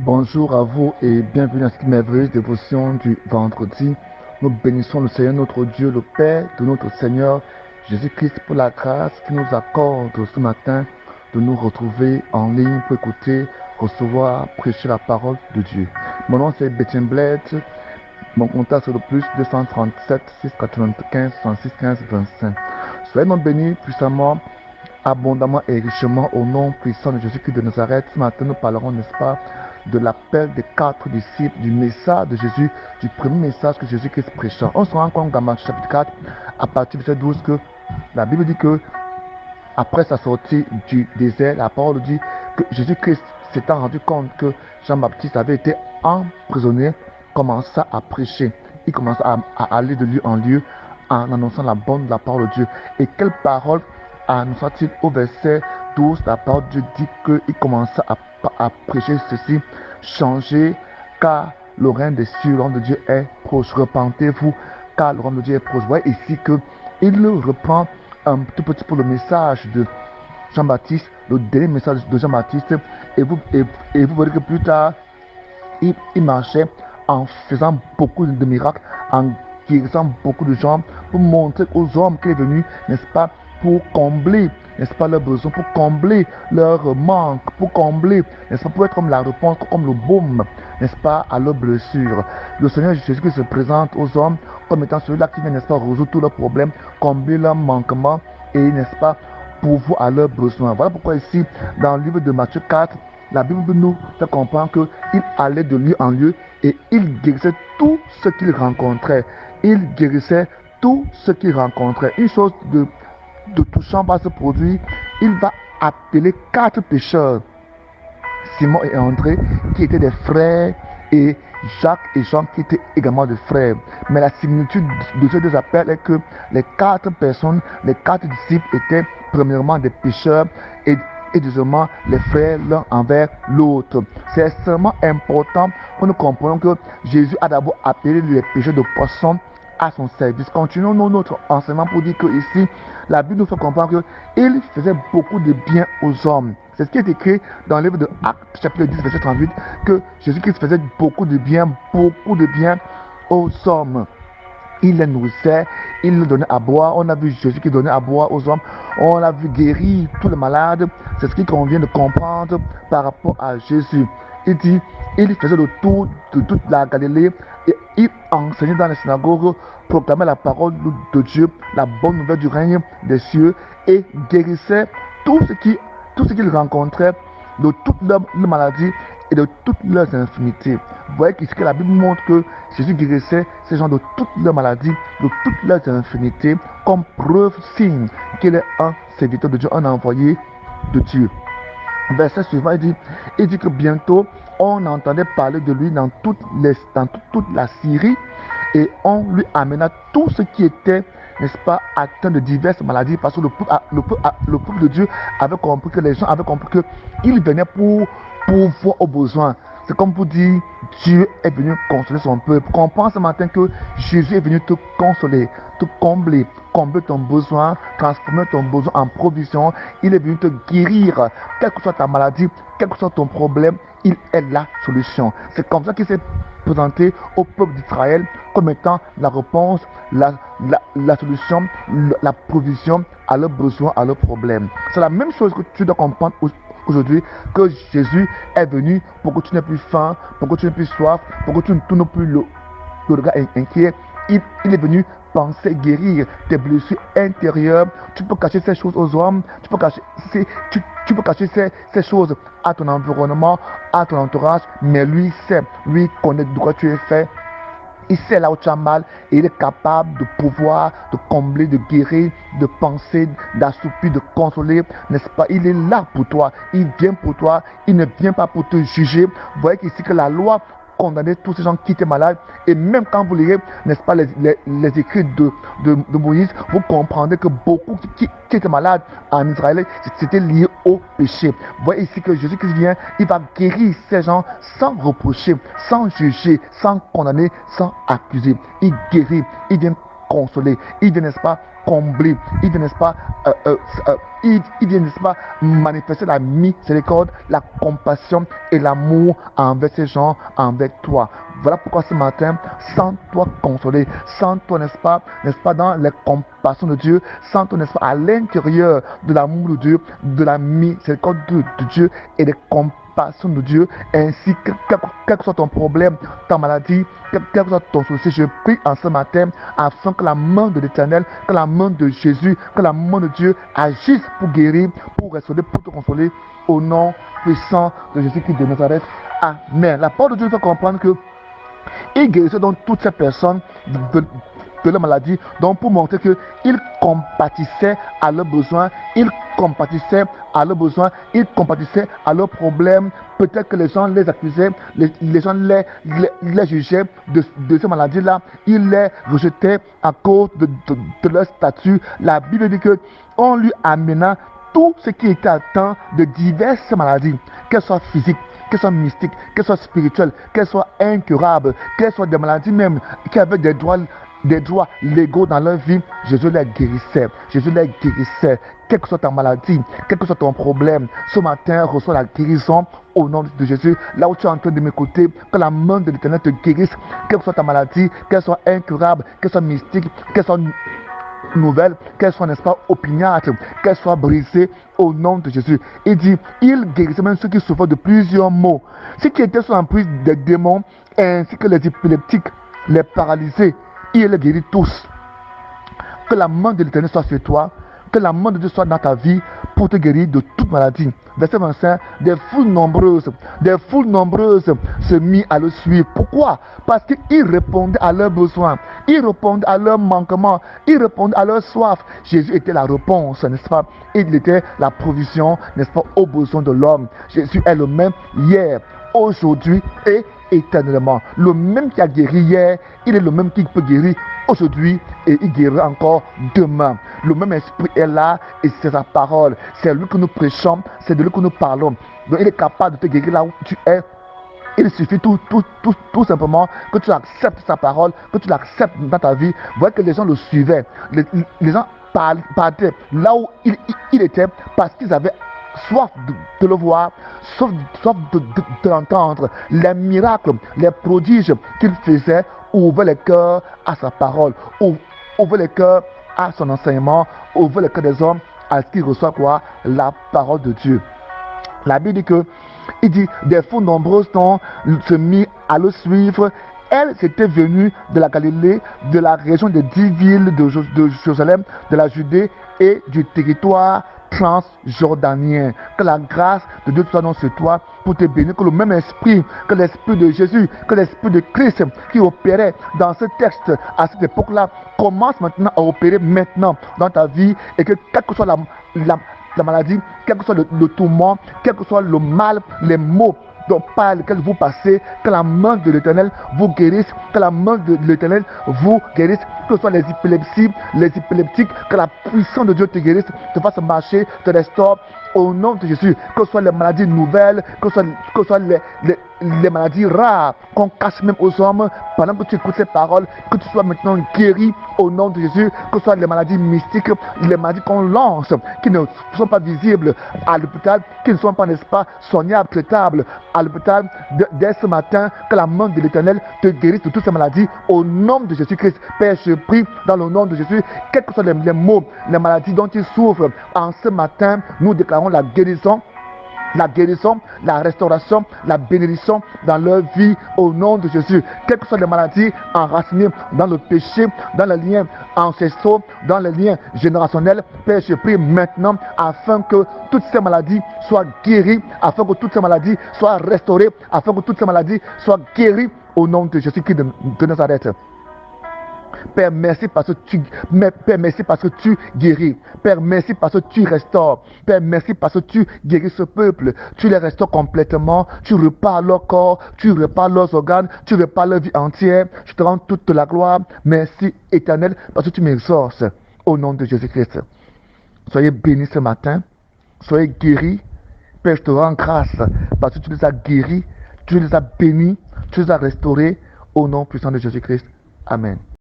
Bonjour à vous et bienvenue à cette merveilleuse dévotion du vendredi. Nous bénissons le Seigneur notre Dieu, le Père de notre Seigneur Jésus-Christ pour la grâce qu'il nous accorde ce matin de nous retrouver en ligne pour écouter, recevoir, prêcher la parole de Dieu. Mon nom c'est Bétien Bled. Mon contact c'est le plus 237 695 66 15 25. Soyez donc bénis puissamment, abondamment et richement au nom puissant de Jésus-Christ de Nazareth. Ce matin, nous parlerons, n'est-ce pas, de l'appel des 4 disciples, du message de Jésus, du premier message que Jésus-Christ prêcha. On se rend compte dans Matthieu chapitre 4, à partir du verset 12, que la Bible dit que, après sa sortie du désert, la parole dit que Jésus-Christ s'étant rendu compte que Jean-Baptiste avait été emprisonné, commença à prêcher. Il commença à aller de lieu en lieu en annonçant la bonne de la parole de Dieu. Et quelle parole annonça-t-il au verset 12? La parole de Dieu dit qu'il commença à prêcher ceci: changez, car le règne des cieux, le règne de Dieu est proche. Repentez-vous, car le règne de Dieu est proche. Vous voyez ici qu'il reprend un tout petit peu le message de Jean-Baptiste, le dernier message de Jean-Baptiste, et vous verrez que plus tard, il marchait en faisant beaucoup de miracles, en guérissant beaucoup de gens, pour montrer aux hommes qu'il est venu, n'est-ce pas, pour combler, n'est-ce pas, leurs besoins, pour combler leurs manques, pour combler, n'est-ce pas, pour être comme la réponse, comme le baume, n'est-ce pas, à leurs blessures. Le Seigneur Jésus-Christ se présente aux hommes comme étant celui-là qui vient, n'est-ce pas, résoudre tous leurs problèmes, combler leurs manquements et, n'est-ce pas, pourvoir à leurs besoins. Voilà pourquoi ici, dans le livre de Matthieu 4, la Bible nous fait comprendre qu'il allait de lieu en lieu et il guérissait tout ce qu'il rencontrait. Il guérissait tout ce qu'il rencontrait. Une chose de touchant va se produire. Il va appeler 4 pécheurs, Simon et André, qui étaient des frères, et Jacques et Jean, qui étaient également des frères. Mais la similitude de ces deux appels est que les 4 personnes, les 4 disciples étaient premièrement des pécheurs et deuxièmement les frères l'un envers l'autre. C'est extrêmement important pour nous comprendre que Jésus a d'abord appelé les pécheurs de poissons à son service. Continuons notre enseignement pour dire que ici, la Bible nous fait comprendre qu'il faisait beaucoup de bien aux hommes. C'est ce qui est écrit dans le livre de Actes, chapitre 10, verset 38, que Jésus-Christ faisait beaucoup de bien aux hommes. Il les nourrissait, il leur donnait à boire. On a vu Jésus qui donnait à boire aux hommes. On l'a vu guérir tous les malades. C'est ce qu'il convient de comprendre par rapport à Jésus. Il dit, il faisait le tour de toute la Galilée et il enseignait dans les synagogues, proclamait la parole de Dieu, la bonne nouvelle du règne des cieux, et guérissait tout ce qu'il rencontrait de toutes leurs maladies et de toutes leurs infirmités. Vous voyez qu'ici que la Bible montre que Jésus guérissait ces gens de toutes leurs maladies, de toutes leurs infirmités, comme preuve, signe qu'il est un serviteur de Dieu, un envoyé de Dieu. Verset suivant, il dit que bientôt on entendait parler de lui dans toute la Syrie, et on lui amena tout ce qui était, n'est-ce pas, atteint de diverses maladies, parce que le peuple de Dieu avait compris, que les gens avaient compris qu'il venait pour voir aux besoins. C'est comme pour dire, Dieu est venu consoler son peuple. Comprends ce matin que Jésus est venu te consoler, te combler ton besoin, transformer ton besoin en provision. Il est venu te guérir, quelle que soit ta maladie, quel que soit ton problème, il est la solution. C'est comme ça qu'il s'est présenté au peuple d'Israël comme étant la réponse, la solution, la provision à leurs besoins, à leurs problèmes. C'est la même chose que tu dois comprendre aujourd'hui, que Jésus est venu pour que tu n'aies plus faim, pour que tu n'aies plus soif, pour que tu ne tournes plus le regard inquiet. Il est venu penser guérir tes blessures intérieures. Tu peux cacher ces choses aux hommes, tu peux cacher ces choses à ton environnement, à ton entourage, mais lui sait, lui connaît de quoi tu es fait. Il sait là où tu as mal et il est capable de pouvoir, de combler, de guérir, de penser, d'assoupir, de consoler, n'est-ce pas? Il est là pour toi, il vient pour toi, il ne vient pas pour te juger. Vous voyez qu'ici que la loi condamnait tous ces gens qui étaient malades, et même quand vous lirez, n'est-ce pas, les écrits de Moïse, vous comprendrez que beaucoup qui étaient malades en Israël, c'était lié au péché. Vous voyez ici que Jésus-Christ vient, il va guérir ces gens sans reprocher, sans juger, sans condamner, sans accuser. Il guérit, il vient consoler, il vient, n'est-ce pas, combler, il vient, n'est-ce pas, il vient, n'est-ce pas, manifester la miséricorde, la compassion et l'amour envers ces gens, envers toi. Voilà pourquoi ce matin, sens-toi consolé, sens-toi, n'est-ce pas, dans les compassions de Dieu, sens-toi, n'est-ce pas, à l'intérieur de l'amour de Dieu, de la miséricorde de Dieu et des compassions de Dieu, ainsi que quel que soit ton problème, ta maladie, quel que soit ton souci, je prie en ce matin afin que la main de l'Éternel, que la main de Jésus, que la main de Dieu agisse pour guérir, pour restaurer, pour te consoler, au nom puissant de Jésus-Christ de Nazareth. Amen. La parole de Dieu fait comprendre que il guérissait donc toutes ces personnes de la maladie, donc pour montrer qu'il compatissait à leurs besoins, il compatissait à leurs besoins, il compatissait à leurs problèmes. Peut-être que les gens les accusaient, les gens les jugeaient de ces maladies-là, ils les rejetaient à cause de leur statut. La Bible dit que on lui amena tout ce qui était atteint de diverses maladies, qu'elles soient physiques, qu'elles soient mystiques, qu'elles soient spirituelles, qu'elles soient incurables, qu'elles soient des maladies même qui avaient des droits légaux dans leur vie. Jésus les guérissait. Jésus les guérissait. Quelle que soit ta maladie, quel que soit ton problème, ce matin, reçois la guérison au nom de Jésus. Là où tu es en train de m'écouter, que la main de l'Éternel te guérisse, quelle que soit ta maladie, qu'elle soit incurable, qu'elle soit mystique, qu'elle soit nouvelle, qu'elle soit, n'est-ce pas, opiniâtre, qu'elle soit brisée au nom de Jésus. Il dit, il guérissait même ceux qui souffrent de plusieurs maux, ceux qui étaient sous l'emprise des démons, ainsi que les épileptiques, les paralysés, il les guérit tous. Que la main de l'Éternel soit sur toi, que la main de Dieu soit dans ta vie pour te guérir de toute maladie. Verset 25, des foules nombreuses se mirent à le suivre. Pourquoi? Parce qu'ils répondaient à leurs besoins, ils répondaient à leurs manquements, ils répondaient à leur soif. Jésus était la réponse, n'est-ce pas? Il était la provision, n'est-ce pas, aux besoins de l'homme. Jésus est le même hier, aujourd'hui et éternellement. Le même qui a guéri hier, il est le même qui peut guérir aujourd'hui et il guérira encore demain. Le même esprit est là et c'est sa parole. C'est lui que nous prêchons, c'est de lui que nous parlons. Donc il est capable de te guérir là où tu es. Il suffit tout simplement que tu acceptes sa parole, que tu l'acceptes dans ta vie. Vous voyez que les gens le suivaient. Les gens partaient là où il était parce qu'ils avaient soif de le voir, soif de l'entendre. Les miracles, les prodiges qu'il faisait ouvraient les cœurs à sa parole, ouvraient les cœurs à son enseignement, ouvraient les cœurs des hommes à ce qu'ils reçoivent quoi? La parole de Dieu. La Bible dit que, il dit, des foules nombreuses se mirent à le suivre. Elle, c'était venue de la Galilée, de la région des 10 villes de Jérusalem, de la Judée et du territoire transjordanien. Que la grâce de Dieu soit dans sur toi pour te bénir, que le même esprit, que l'esprit de Jésus, que l'esprit de Christ qui opérait dans ce texte à cette époque-là commence maintenant à opérer maintenant dans ta vie et que quelle que soit la maladie, quel que soit le tourment, quel que soit le mal, les maux par lesquels vous passez, que la main de l'Éternel vous guérisse, que la main de l'Éternel vous guérisse, que ce soit les épilepsies, les épileptiques, que la puissance de Dieu te guérisse, te fasse marcher, te restaure au nom de Jésus, que ce soit les maladies nouvelles, que ce soit les maladies rares qu'on cache même aux hommes pendant que tu écoutes ces paroles, que tu sois maintenant guéri au nom de Jésus, que ce soit les maladies mystiques, les maladies qu'on lance, qui ne sont pas visibles à l'hôpital, qui ne sont pas, n'est-ce pas, soignables, traitables à l'hôpital, dès ce matin, que la main de l'Éternel te guérisse de toutes ces maladies au nom de Jésus-Christ. Père, je prie dans le nom de Jésus, quels que soient les maux, les maladies dont ils souffrent, en ce matin, nous déclarons la guérison, la restauration, la bénédiction dans leur vie au nom de Jésus. Quelles que soient les maladies enracinées dans le péché, dans les liens ancestraux, dans les liens générationnels, Père, je prie maintenant afin que toutes ces maladies soient guéries, afin que toutes ces maladies soient restaurées, afin que toutes ces maladies soient guéries au nom de Jésus-Christ de Nazareth. Père, merci parce que tu guéris. Père, merci parce que tu restaures. Père, merci parce que tu guéris ce peuple. Tu les restaures complètement. Tu repares leur corps. Tu repares leurs organes. Tu repares leur vie entière. Je te rends toute la gloire. Merci, Éternel, parce que tu m'exauces au nom de Jésus-Christ. Soyez bénis ce matin. Soyez guéris. Père, je te rends grâce parce que tu les as guéris. Tu les as bénis. Tu les as restaurés au nom puissant de Jésus-Christ. Amen.